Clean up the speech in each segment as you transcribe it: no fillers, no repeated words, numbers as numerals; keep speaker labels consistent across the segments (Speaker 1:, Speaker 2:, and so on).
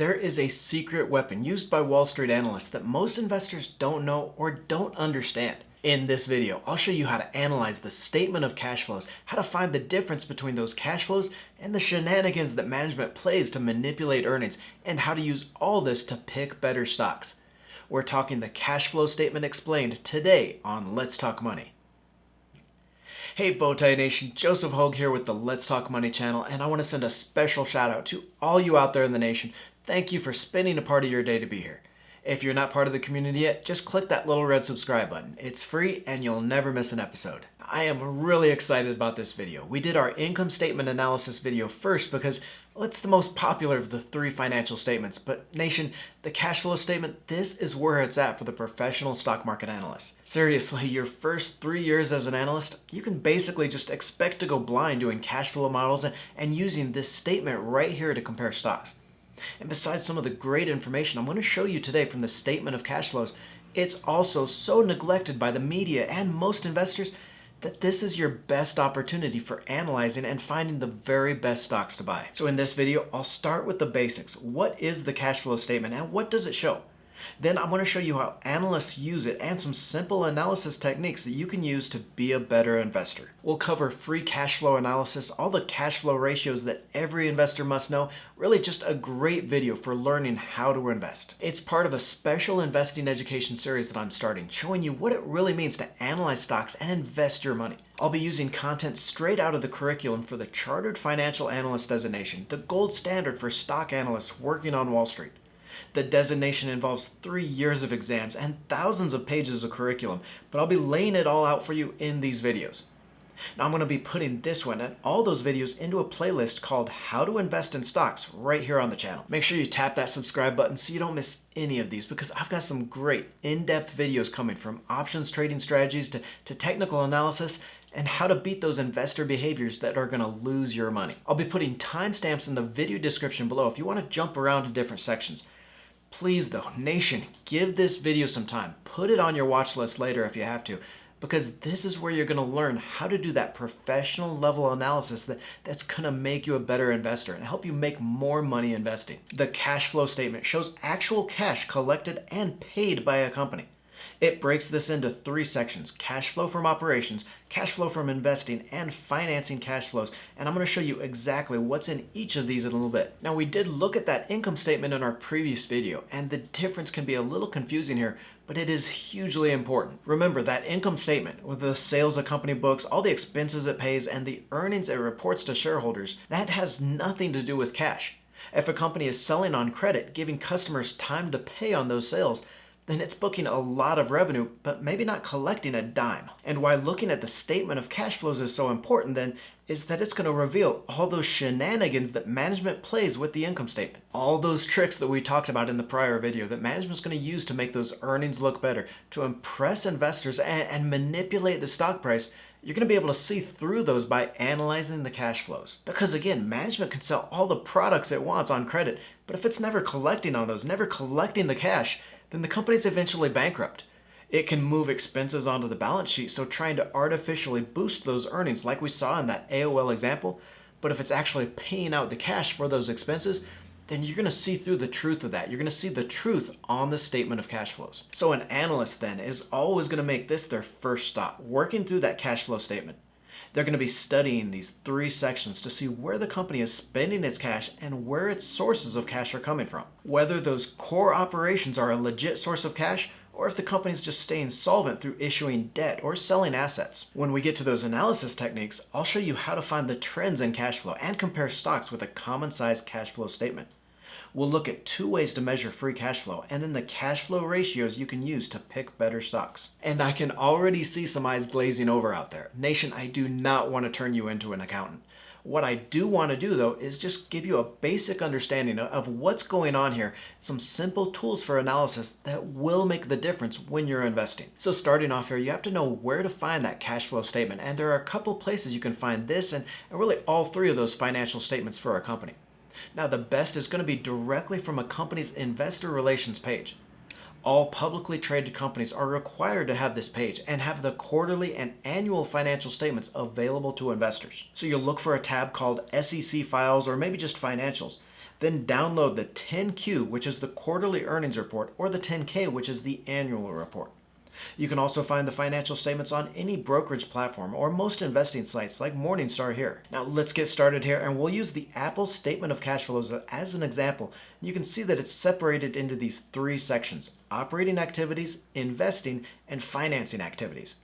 Speaker 1: There is a secret weapon used by Wall Street analysts that most investors don't know or don't understand. In this video, I'll show you how to analyze the statement of cash flows, how to find the difference between those cash flows and the shenanigans that management plays to manipulate earnings, and how to use all this to pick better stocks. We're talking the cash flow statement explained today on Let's Talk Money. Hey Bowtie Nation, Joseph Hogue here with the Let's Talk Money channel, and I want to send a special shout out to all you out there in the nation. Thank you for spending a part of your day to be here. If you're not part of the community yet, just click that little red subscribe button. It's free and you'll never miss an episode. I am really excited about this video. We did our income statement analysis video first because, well, it's the most popular of the three financial statements. But Nation, the cash flow statement, this is where it's at for the professional stock market analyst. Seriously, your first 3 years as an analyst, you can basically just expect to go blind doing cash flow models and using this statement right here to compare stocks. And besides some of the great information I'm going to show you today from the statement of cash flows, it's also so neglected by the media and most investors that this is your best opportunity for analyzing and finding the very best stocks to buy. So in this video, I'll start with the basics. What is the cash flow statement and what does it show? Then I'm going to show you how analysts use it and some simple analysis techniques that you can use to be a better investor. We'll cover free cash flow analysis, all the cash flow ratios that every investor must know, really just a great video for learning how to invest. It's part of a special investing education series that I'm starting, showing you what it really means to analyze stocks and invest your money. I'll be using content straight out of the curriculum for the Chartered Financial Analyst designation, the gold standard for stock analysts working on Wall Street. The designation involves 3 years of exams and thousands of pages of curriculum, but I'll be laying it all out for you in these videos. Now I'm going to be putting this one and all those videos into a playlist called How to Invest in Stocks right here on the channel. Make sure you tap that subscribe button so you don't miss any of these, because I've got some great in-depth videos coming from options trading strategies to technical analysis and how to beat those investor behaviors that are going to lose your money. I'll be putting timestamps in the video description below if you want to jump around to different sections. Please though, Nation, give this video some time. Put it on your watch list later if you have to, because this is where you're going to learn how to do that professional level analysis that's going to make you a better investor and help you make more money investing. The cash flow statement shows actual cash collected and paid by a company. It breaks this into 3 sections: cash flow from operations, cash flow from investing, and financing cash flows. And I'm going to show you exactly what's in each of these in a little bit. Now, we did look at that income statement in our previous video, and the difference can be a little confusing here, but it is hugely important. Remember, that income statement with the sales a company books, all the expenses it pays, and the earnings it reports to shareholders, that has nothing to do with cash. If a company is selling on credit, giving customers time to pay on those sales, then it's booking a lot of revenue, but maybe not collecting a dime. And why looking at the statement of cash flows is so important then is that it's going to reveal all those shenanigans that management plays with the income statement. All those tricks that we talked about in the prior video that management's going to use to make those earnings look better, to impress investors and manipulate the stock price. You're going to be able to see through those by analyzing the cash flows. Because again, management can sell all the products it wants on credit, but if it's never collecting on those, never collecting the cash, then the company's eventually bankrupt. It can move expenses onto the balance sheet, so trying to artificially boost those earnings like we saw in that AOL example, but if it's actually paying out the cash for those expenses, then you're going to see through the truth of that. You're going to see the truth on the statement of cash flows. So an analyst then is always going to make this their first stop, working through that cash flow statement. They're going to be studying these 3 sections to see where the company is spending its cash and where its sources of cash are coming from. Whether those core operations are a legit source of cash, or if the company's just staying solvent through issuing debt or selling assets. When we get to those analysis techniques, I'll show you how to find the trends in cash flow and compare stocks with a common size cash flow statement. We'll look at 2 ways to measure free cash flow and then the cash flow ratios you can use to pick better stocks. And I can already see some eyes glazing over out there. Nation, I do not want to turn you into an accountant. What I do want to do though is just give you a basic understanding of what's going on here, some simple tools for analysis that will make the difference when you're investing. So starting off here, you have to know where to find that cash flow statement, and there are a couple places you can find this and really all 3 of those financial statements for a company. Now, the best is going to be directly from a company's investor relations page. All publicly traded companies are required to have this page and have the quarterly and annual financial statements available to investors. So you'll look for a tab called SEC Files or maybe just Financials. Then download the 10Q, which is the quarterly earnings report, or the 10K, which is the annual report. You can also find the financial statements on any brokerage platform or most investing sites like Morningstar here. Now let's get started here, and we'll use the Apple statement of cash flows as an example. You can see that it's separated into these three sections: operating activities, investing, and financing activities.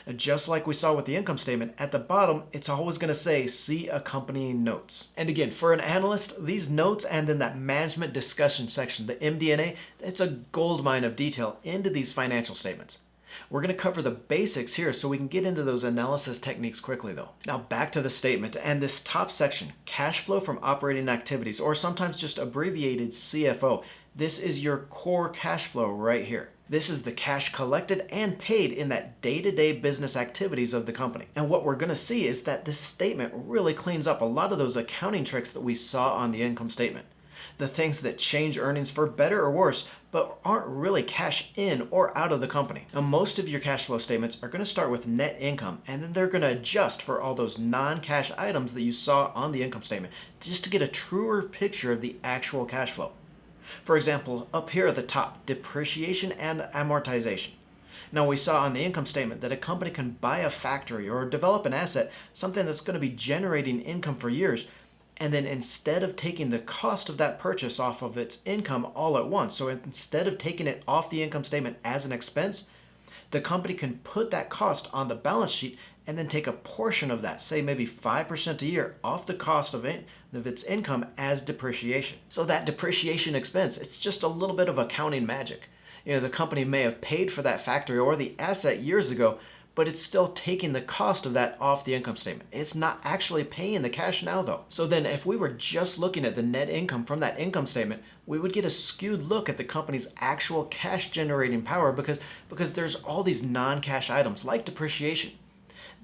Speaker 1: And just like we saw with the income statement, at the bottom, it's always going to say, see accompanying notes. And again, for an analyst, these notes and then that management discussion section, the MD&A, it's a goldmine of detail into these financial statements. We're going to cover the basics here so we can get into those analysis techniques quickly though. Now back to the statement and this top section, cash flow from operating activities, or sometimes just abbreviated CFO. This is your core cash flow right here. This is the cash collected and paid in that day-to-day business activities of the company. And what we're going to see is that this statement really cleans up a lot of those accounting tricks that we saw on the income statement. The things that change earnings for better or worse, but aren't really cash in or out of the company. Now, most of your cash flow statements are going to start with net income, and then they're going to adjust for all those non-cash items that you saw on the income statement, just to get a truer picture of the actual cash flow. For example, up here at the top, depreciation and amortization. Now we saw on the income statement that a company can buy a factory or develop an asset, something that's going to be generating income for years, and then instead of taking the cost of that purchase off of its income all at once, so instead of taking it off the income statement as an expense, the company can put that cost on the balance sheet and then take a portion of that, say maybe 5% a year, off the cost of its income as depreciation. So that depreciation expense, it's just a little bit of accounting magic. The company may have paid for that factory or the asset years ago, but it's still taking the cost of that off the income statement. It's not actually paying the cash now though. So then if we were just looking at the net income from that income statement, we would get a skewed look at the company's actual cash generating power because there's all these non-cash items like depreciation.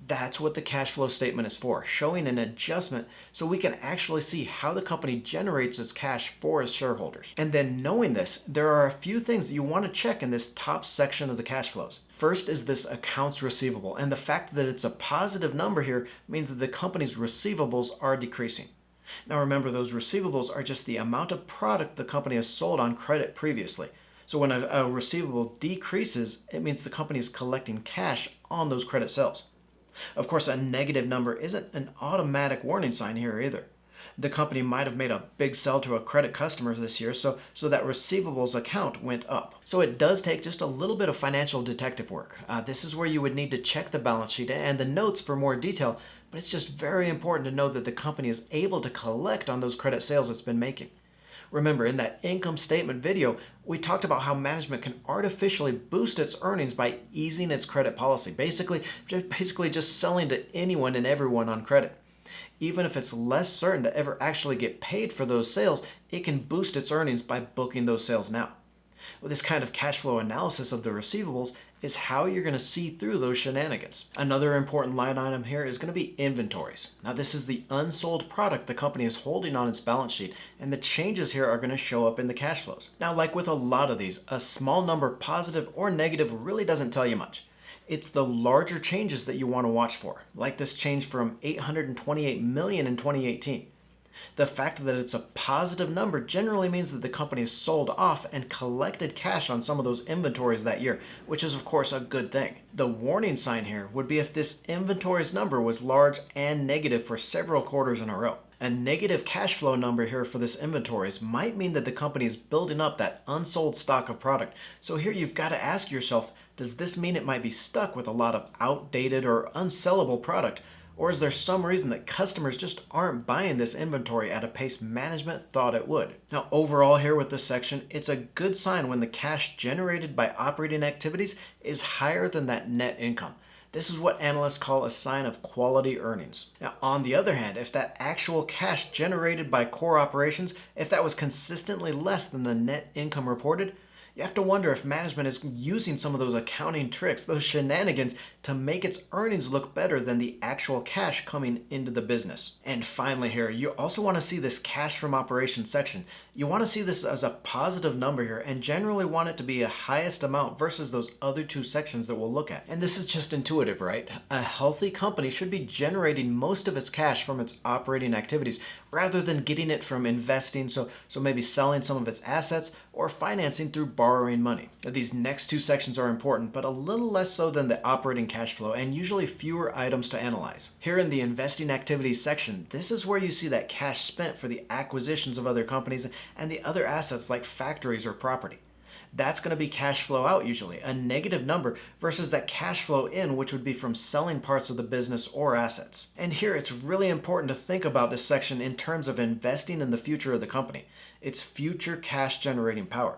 Speaker 1: That's what the cash flow statement is for, showing an adjustment so we can actually see how the company generates its cash for its shareholders. And then knowing this, there are a few things that you want to check in this top section of the cash flows. First is this accounts receivable, and the fact that it's a positive number here means that the company's receivables are decreasing. Now remember, those receivables are just the amount of product the company has sold on credit previously. So when a receivable decreases, it means the company is collecting cash on those credit sales. Of course, a negative number isn't an automatic warning sign here either. The company might have made a big sell to a credit customer this year, so that receivables account went up. So it does take just a little bit of financial detective work. This is where you would need to check the balance sheet and the notes for more detail, but it's just very important to know that the company is able to collect on those credit sales it's been making. Remember, in that income statement video, we talked about how management can artificially boost its earnings by easing its credit policy, basically just selling to anyone and everyone on credit. Even if it's less certain to ever actually get paid for those sales, it can boost its earnings by booking those sales now. With this kind of cash flow analysis of the receivables is how you're going to see through those shenanigans. Another important line item here is going to be inventories. Now this is the unsold product the company is holding on its balance sheet, and the changes here are going to show up in the cash flows. Now like with a lot of these, a small number positive or negative really doesn't tell you much. It's the larger changes that you want to watch for, like this change from $828 million in 2018. The fact that it's a positive number generally means that the company has sold off and collected cash on some of those inventories that year, which is of course a good thing. The warning sign here would be if this inventories number was large and negative for several quarters in a row. A negative cash flow number here for this inventories might mean that the company is building up that unsold stock of product. So here you've got to ask yourself, does this mean it might be stuck with a lot of outdated or unsellable product? Or is there some reason that customers just aren't buying this inventory at a pace management thought it would? Now, overall here with this section, it's a good sign when the cash generated by operating activities is higher than that net income. This is what analysts call a sign of quality earnings. Now, on the other hand, if that actual cash generated by core operations, if that was consistently less than the net income reported, you have to wonder if management is using some of those accounting tricks, those shenanigans, to make its earnings look better than the actual cash coming into the business. And finally here, you also want to see this cash from operations section. You want to see this as a positive number here and generally want it to be a highest amount versus those other two sections that we'll look at. And this is just intuitive, right? A healthy company should be generating most of its cash from its operating activities, rather than getting it from investing, so maybe selling some of its assets or financing through borrowing money. Now, these next two sections are important, but a little less so than the operating cash flow and usually fewer items to analyze. Here in the investing activities section, this is where you see that cash spent for the acquisitions of other companies and the other assets like factories or property. That's going to be cash flow out usually, a negative number, versus that cash flow in, which would be from selling parts of the business or assets. And here it's really important to think about this section in terms of investing in the future of the company. It's future cash generating power.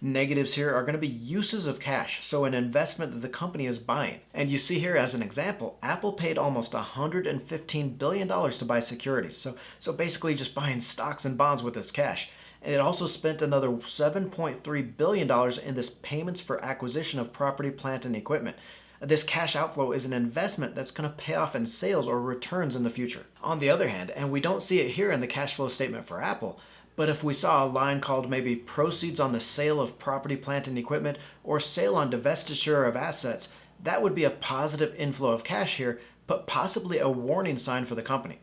Speaker 1: Negatives here are going to be uses of cash, so an investment that the company is buying. And you see here as an example, Apple paid almost $115 billion to buy securities, so basically just buying stocks and bonds with this cash. And it also spent another $7.3 billion in this payments for acquisition of property, plant, and equipment. This cash outflow is an investment that's going to pay off in sales or returns in the future. On the other hand, and we don't see it here in the cash flow statement for Apple, but if we saw a line called maybe proceeds on the sale of property, plant, and equipment, or sale on divestiture of assets, that would be a positive inflow of cash here, but possibly a warning sign for the company.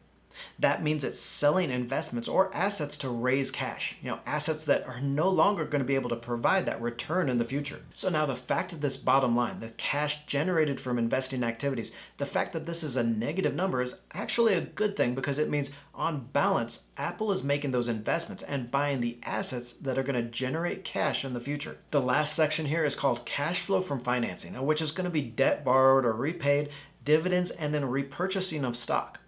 Speaker 1: That means it's selling investments or assets to raise cash, assets that are no longer going to be able to provide that return in the future. So now the fact of this bottom line, the cash generated from investing activities, the fact that this is a negative number is actually a good thing because it means on balance, Apple is making those investments and buying the assets that are going to generate cash in the future. The last section here is called cash flow from financing, which is going to be debt borrowed or repaid, dividends, and then repurchasing of stock.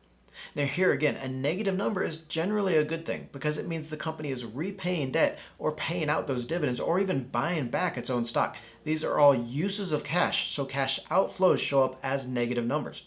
Speaker 1: Now here again, a negative number is generally a good thing because it means the company is repaying debt or paying out those dividends or even buying back its own stock. These are all uses of cash, so cash outflows show up as negative numbers.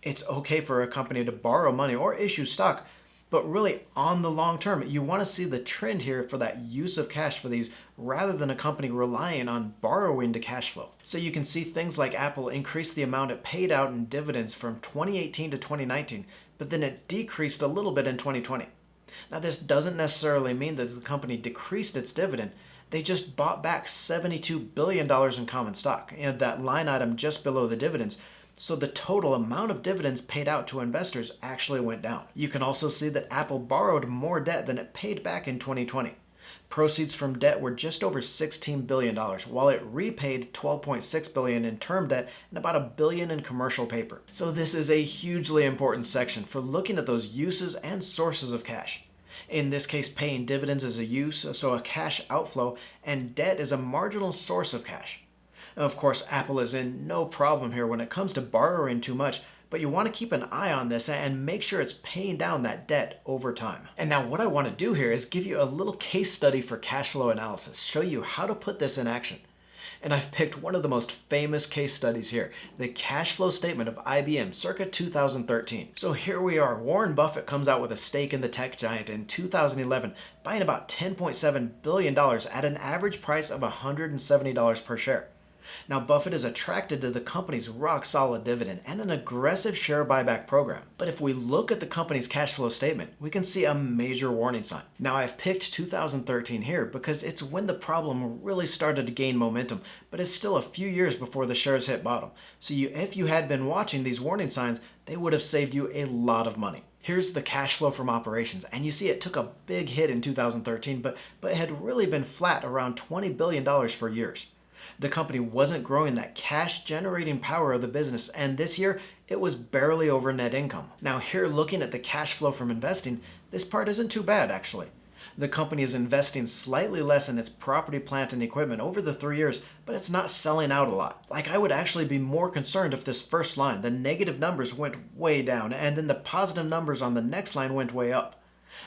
Speaker 1: It's okay for a company to borrow money or issue stock, but really on the long term, you want to see the trend here for that use of cash for these rather than a company relying on borrowing to cash flow. So you can see things like Apple increased the amount it paid out in dividends from 2018 to 2019, but then it decreased a little bit in 2020. Now this doesn't necessarily mean that the company decreased its dividend. They just bought back $72 billion in common stock, and that line item just below the dividends. So the total amount of dividends paid out to investors actually went down. You can also see that Apple borrowed more debt than it paid back in 2020. Proceeds from debt were just over $16 billion, while it repaid $12.6 billion in term debt and about $1 billion in commercial paper. So this is a hugely important section for looking at those uses and sources of cash. In this case, paying dividends is a use, so a cash outflow, and debt is a marginal source of cash. Of course, Apple is in no problem here when it comes to borrowing too much, but you want to keep an eye on this and make sure it's paying down that debt over time. And now what I want to do here is give you a little case study for cash flow analysis, show you how to put this in action. And I've picked one of the most famous case studies here, the cash flow statement of IBM circa 2013. So here we are, Warren Buffett comes out with a stake in the tech giant in 2011, buying about $10.7 billion at an average price of $170 per share. Now, Buffett is attracted to the company's rock-solid dividend and an aggressive share buyback program. But if we look at the company's cash flow statement, we can see a major warning sign. Now, I've picked 2013 here because it's when the problem really started to gain momentum, but it's still a few years before the shares hit bottom. So if you had been watching these warning signs, they would have saved you a lot of money. Here's the cash flow from operations, and you see it took a big hit in 2013, but it had really been flat around $20 billion for years. The company wasn't growing that cash generating power of the business, and this year it was barely over net income. Now here, looking at the cash flow from investing, this part isn't too bad actually. The company is investing slightly less in its property, plant, and equipment over the 3 years, but it's not selling out a lot. Like, I would actually be more concerned if this first line, the negative numbers, went way down, and then the positive numbers on the next line went way up.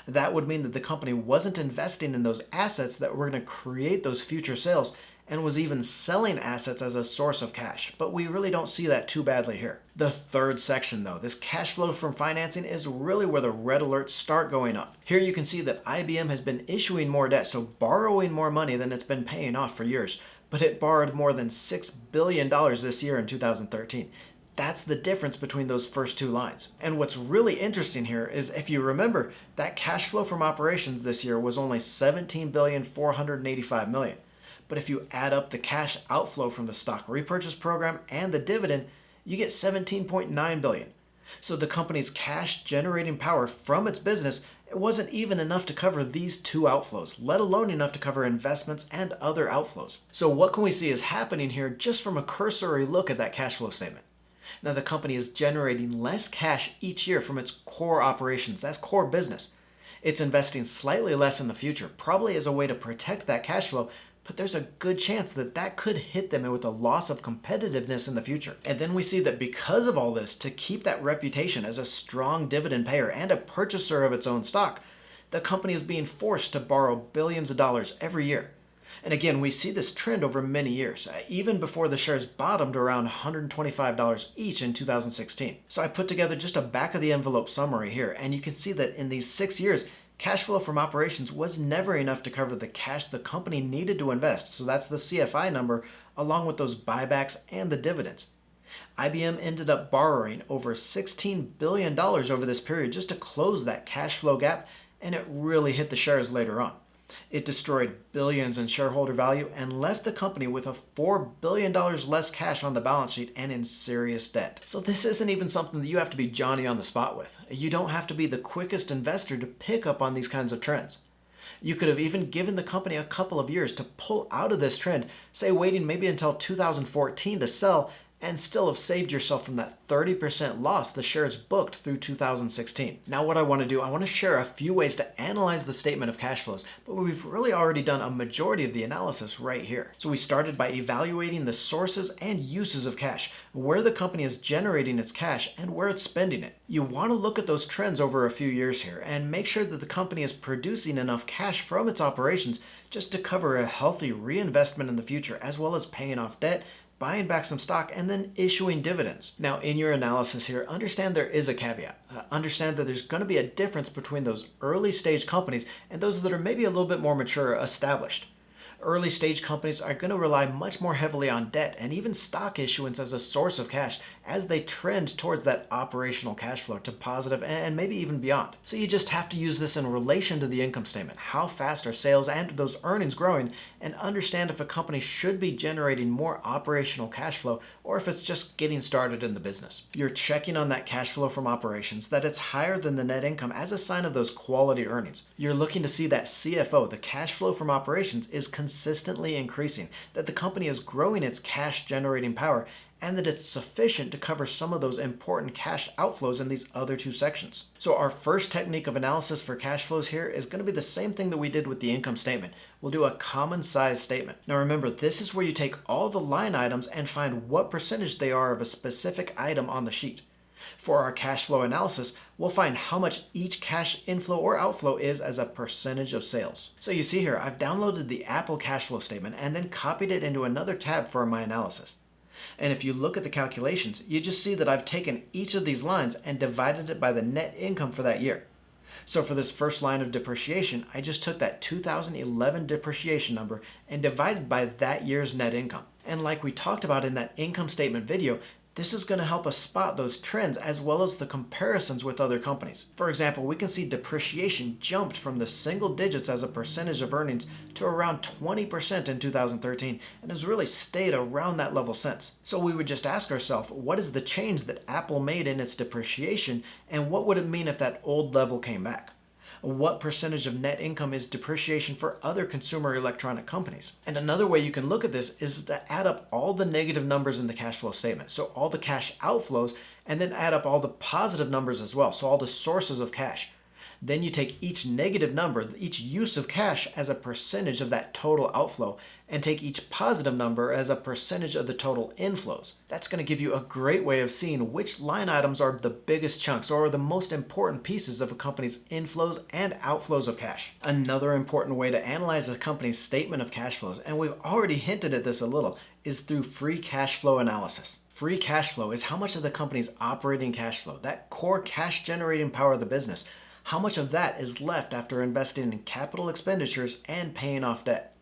Speaker 1: That would mean that the company wasn't investing in those assets that were going to create those future sales, and was even selling assets as a source of cash. But we really don't see that too badly here. The third section though, this cash flow from financing, is really where the red alerts start going up. Here you can see that IBM has been issuing more debt, so borrowing more money than it's been paying off for years. But it borrowed more than $6 billion this year in 2013. That's the difference between those first two lines. And what's really interesting here is, if you remember, that cash flow from operations this year was only $17,485 million. But if you add up the cash outflow from the stock repurchase program and the dividend, you get $17.9 billion. So the company's cash generating power from its business It wasn't even enough to cover these two outflows, let alone enough to cover investments and other outflows. So what can we see is happening here just from a cursory look at that cash flow statement? Now the company is generating less cash each year from its core operations, that's core business. It's investing slightly less in the future, probably as a way to protect that cash flow, but there's a good chance that that could hit them with a loss of competitiveness in the future. And then we see that because of all this, to keep that reputation as a strong dividend payer and a purchaser of its own stock, the company is being forced to borrow billions of dollars every year. And again, we see this trend over many years, even before the shares bottomed around $125 each in 2016. So I put together just a back of the envelope summary here, and you can see that in these 6 years, cash flow from operations was never enough to cover the cash the company needed to invest. So that's the CFI number, along with those buybacks and the dividends. IBM ended up borrowing over $16 billion over this period just to close that cash flow gap, and it really hit the shares later on. It destroyed billions in shareholder value and left the company with a $4 billion less cash on the balance sheet and in serious debt. So this isn't even something that you have to be Johnny on the spot with. You don't have to be the quickest investor to pick up on these kinds of trends. You could have even given the company a couple of years to pull out of this trend, say waiting maybe until 2014 to sell, and still have saved yourself from that 30% loss the shares booked through 2016. Now what I want to do, I want to share a few ways to analyze the statement of cash flows, but we've really already done a majority of the analysis right here. So we started by evaluating the sources and uses of cash, where the company is generating its cash and where it's spending it. You want to look at those trends over a few years here and make sure that the company is producing enough cash from its operations just to cover a healthy reinvestment in the future, as well as paying off debt, buying back some stock, and then issuing dividends. Now, in your analysis here, understand there is a caveat. Understand that there's going to be a difference between those early stage companies and those that are maybe a little bit more mature, established. Early stage companies are going to rely much more heavily on debt and even stock issuance as a source of cash as they trend towards that operational cash flow to positive and maybe even beyond. So you just have to use this in relation to the income statement. How fast are sales and those earnings growing, and understand if a company should be generating more operational cash flow or if it's just getting started in the business. You're checking on that cash flow from operations, that it's higher than the net income as a sign of those quality earnings. You're looking to see that CFO, the cash flow from operations, is consistently increasing, that the company is growing its cash generating power, and that it's sufficient to cover some of those important cash outflows in these other two sections. So our first technique of analysis for cash flows here is going to be the same thing that we did with the income statement. We'll do a common size statement. Now remember, this is where you take all the line items and find what percentage they are of a specific item on the sheet. For our cash flow analysis, we'll find how much each cash inflow or outflow is as a percentage of sales. So you see here, I've downloaded the Apple cash flow statement and then copied it into another tab for my analysis. And if you look at the calculations, you just see that I've taken each of these lines and divided it by the net income for that year. So for this first line of depreciation, I just took that 2011 depreciation number and divided by that year's net income. And like we talked about in that income statement video, this is going to help us spot those trends as well as the comparisons with other companies. For example, we can see depreciation jumped from the single digits as a percentage of earnings to around 20% in 2013 and has really stayed around that level since. So we would just ask ourselves, what is the change that Apple made in its depreciation, and what would it mean if that old level came back? What percentage of net income is depreciation for other consumer electronic companies? And another way you can look at this is to add up all the negative numbers in the cash flow statement, so all the cash outflows, and then add up all the positive numbers as well, so all the sources of cash. Then you take each negative number, each use of cash, as a percentage of that total outflow, and take each positive number as a percentage of the total inflows. That's going to give you a great way of seeing which line items are the biggest chunks or the most important pieces of a company's inflows and outflows of cash. Another important way to analyze a company's statement of cash flows, and we've already hinted at this a little, is through free cash flow analysis. Free cash flow is how much of the company's operating cash flow, that core cash generating power of the business, how much of that is left after investing in capital expenditures and paying off debt.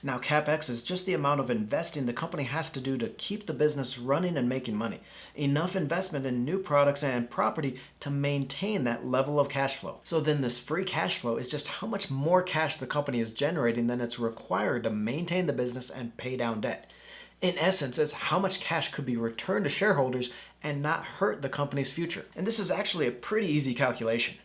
Speaker 1: Now, CapEx is just the amount of investing the company has to do to keep the business running and making money. Enough investment in new products and property to maintain that level of cash flow. So then this free cash flow is just how much more cash the company is generating than it's required to maintain the business and pay down debt. In essence, it's how much cash could be returned to shareholders and not hurt the company's future. And this is actually a pretty easy calculation.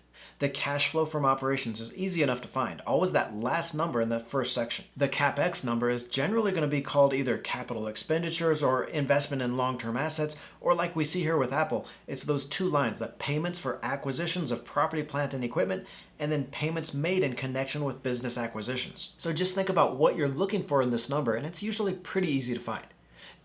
Speaker 1: The cash flow from operations is easy enough to find, always that last number in the first section. The CapEx number is generally going to be called either capital expenditures or investment in long-term assets, or like we see here with Apple, it's those two lines, the payments for acquisitions of property, plant, and equipment, and then payments made in connection with business acquisitions. So just think about what you're looking for in this number, and it's usually pretty easy to find.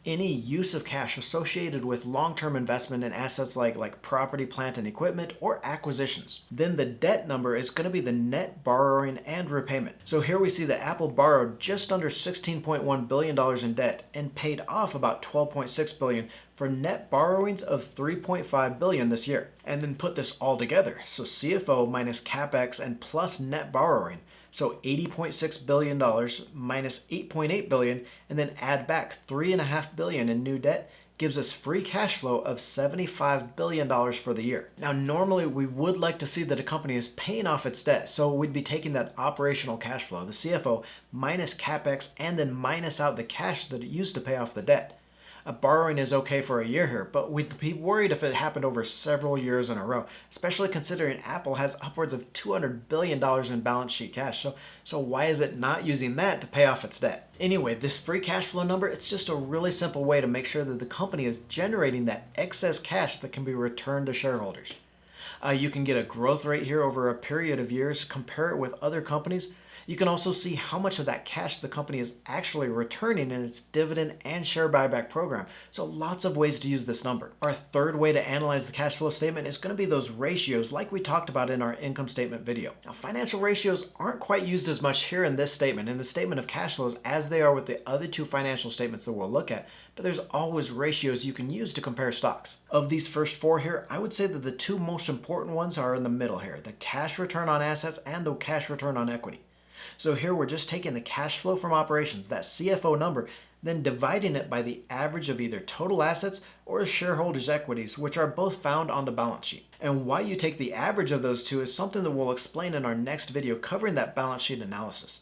Speaker 1: Any use of cash associated with long-term investment in assets like property, plant, and equipment, or acquisitions. Then the debt number is going to be the net borrowing and repayment. So here we see that Apple borrowed just under $16.1 billion in debt and paid off about $12.6 billion for net borrowings of $3.5 billion this year. And then put this all together. So CFO minus CapEx and plus net borrowing. So $80.6 billion minus $8.8 billion, and then add back $3.5 billion in new debt gives us free cash flow of $75 billion for the year. Now, normally we would like to see that a company is paying off its debt, so we'd be taking that operational cash flow, the CFO, minus CapEx, and then minus out the cash that it used to pay off the debt. Borrowing is okay for a year here, but we'd be worried if it happened over several years in a row, especially considering Apple has upwards of $200 billion in balance sheet cash. So why is it not using that to pay off its debt? Anyway, this free cash flow number, it's just a really simple way to make sure that the company is generating that excess cash that can be returned to shareholders. You can get a growth rate here over a period of years, compare it with other companies. You can also see how much of that cash the company is actually returning in its dividend and share buyback program. So lots of ways to use this number. Our third way to analyze the cash flow statement is going to be those ratios like we talked about in our income statement video. Now, financial ratios aren't quite used as much here in this statement, in the statement of cash flows, as they are with the other two financial statements that we'll look at, but there's always ratios you can use to compare stocks. Of these first four here, I would say that the two most important ones are in the middle here, the cash return on assets and the cash return on equity. So here we're just taking the cash flow from operations, that CFO number, then dividing it by the average of either total assets or shareholders' equities, which are both found on the balance sheet. And why you take the average of those two is something that we'll explain in our next video covering that balance sheet analysis.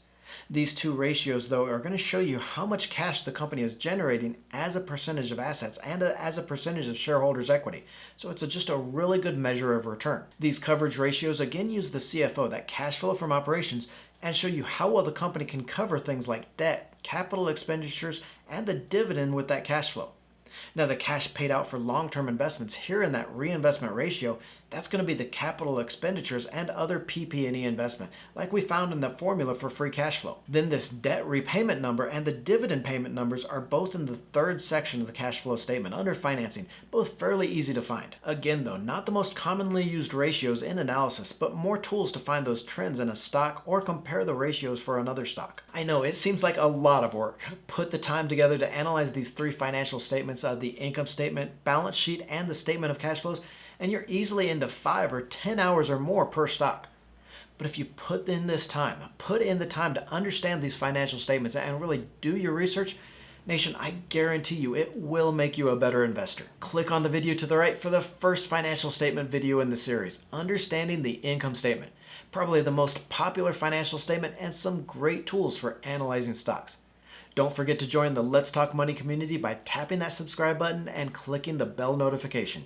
Speaker 1: These two ratios, though, are going to show you how much cash the company is generating as a percentage of assets and as a percentage of shareholders' equity. So it's just a really good measure of return. These coverage ratios again use the CFO, that cash flow from operations, and show you how well the company can cover things like debt, capital expenditures, and the dividend with that cash flow. Now, the cash paid out for long-term investments here in that reinvestment ratio, that's going to be the capital expenditures and other PP&E investment, like we found in the formula for free cash flow. Then this debt repayment number and the dividend payment numbers are both in the third section of the cash flow statement under financing, both fairly easy to find. Again, though, not the most commonly used ratios in analysis, but more tools to find those trends in a stock or compare the ratios for another stock. I know it seems like a lot of work. Put the time together to analyze these three financial statements, the income statement, balance sheet, and the statement of cash flows, and you're easily into 5 or 10 hours or more per stock. But if you put in the time to understand these financial statements and really do your research, Nation, I guarantee you it will make you a better investor. Click on the video to the right for the first financial statement video in the series, Understanding the Income Statement. Probably the most popular financial statement and some great tools for analyzing stocks. Don't forget to join the Let's Talk Money community by tapping that subscribe button and clicking the bell notification.